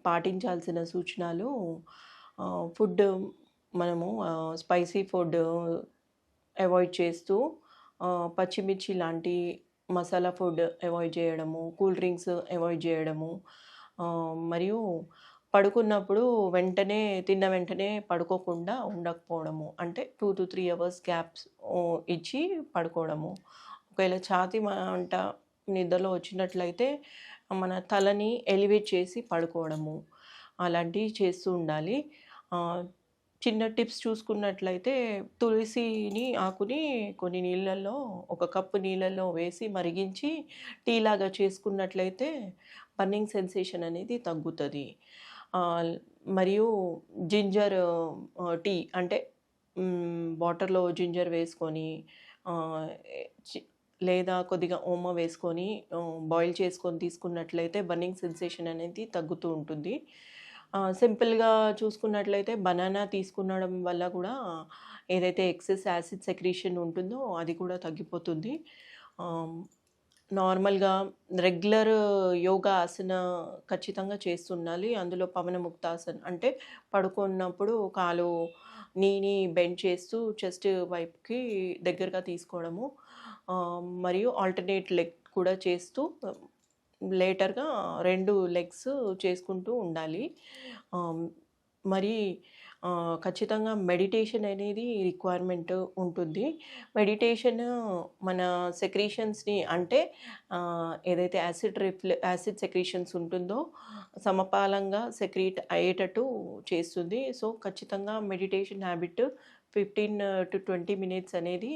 పాటించాల్సిన సూచనలు ఫుడ్ మనము స్పైసీ ఫుడ్ అవాయిడ్ చేస్తూ పచ్చిమిర్చి లాంటి మసాలా ఫుడ్ అవాయిడ్ చేయడము, కూల్ డ్రింక్స్ అవాయిడ్ చేయడము, మరియు పడుకున్నప్పుడు వెంటనే తిన్న వెంటనే పడుకోకుండా ఉండకపోవడము. అంటే 2-3 అవర్స్ గ్యాప్స్ ఇచ్చి పడుకోవడము. ఒకవేళ ఛాతీ మంట నిద్రలో వచ్చినట్లయితే మన తలని ఎలివేట్ చేసి పడుకోవడము. అలాంటివి చేస్తూ ఉండాలి. చిన్న టిప్స్ చూసుకున్నట్లయితే ఆకుని కొన్ని నీళ్ళల్లో, ఒక కప్పు నీళ్ళల్లో వేసి మరిగించి టీలాగా చేసుకున్నట్లయితే బర్నింగ్ సెన్సేషన్ అనేది తగ్గుతది. మరియు జింజర్ టీ అంటే వాటర్‌లో జింజర్ వేసుకొని ఆహ్, చి లేదా కొద్దిగా ఓమ వేసుకొని బాయిల్ చేసుకొని తీసుకున్నట్లయితే బర్నింగ్ సెన్సేషన్ అనేది తగ్గుతూ ఉంటుంది. సింపుల్‌గా చూసుకున్నట్లయితే బనానా తీసుకునడం వల్ల కూడా ఏదైతే ఎక్సెస్ యాసిడ్ సెక్రీషన్ ఉంటుందో అది కూడా తగ్గిపోతుంది. ఆహ్, నార్మల్‌గా రెగ్యులర్ యోగా ఆసన ఖచ్చితంగా చేస్తుండాలి. అందులో పవనముక్తాసన్ అంటే పడుకున్నప్పుడు నీని బెండ్ చేస్తూ చెస్ట్ వైపుకి దగ్గరగా తీసుకోవడము. మరియు ఆల్టర్‌నేట్ లెగ్ కూడా చేస్తూ లేటర్‌గా 2 లెగ్స్ చేసుకుంటూ ఉండాలి. ఆహ్, మరి ఖచ్చితంగా మెడిటేషన్ అనేది రిక్వైర్మెంట్ ఉంటుంది. మెడిటేషన్ మన సెక్రీషన్స్‌ని అంటే ఏదైతే యాసిడ్ సెక్రీషన్స్ ఉంటుందో సమపాలంగా సెక్రీట్ అయ్యేటట్టు చేస్తుంది. సో, ఖచ్చితంగా మెడిటేషన్ హ్యాబిట్ 15-20 మినిట్స్ అనేది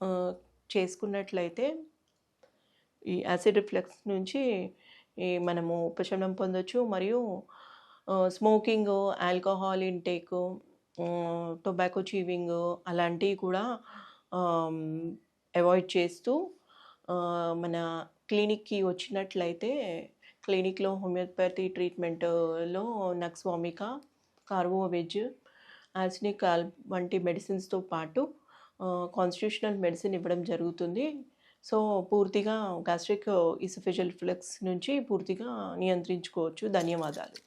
ఆహ్, చేసుకున్నట్లయితే ఈ యాసిడ్ రిఫ్లక్స్ నుంచి మనము ఉపశమనం పొందొచ్చు. మరియు స్మోకింగు, ఆల్కహాల్ ఇంటేకు, టొబాకో చీవింగు అలాంటివి కూడా ఆహ్, అవాయిడ్ చేస్తూ మన క్లినిక్‌కి వచ్చినట్లయితే క్లినిక్‌లో హోమియోపతి ట్రీట్మెంట్‌లో నక్స్ వామికా, కార్బోవెజ్, ఆస్నికాల్ వంటి మెడిసిన్స్‌తో పాటు కాన్స్టిట్యూషనల్ మెడిసిన్ ఇవ్వడం జరుగుతుంది. సో, పూర్తిగా గ్యాస్ట్రిక్ ఈసోఫేజియల్ రిఫ్లక్స్ నుంచి పూర్తిగా నియంత్రించుకోవచ్చు. ధన్యవాదాలు.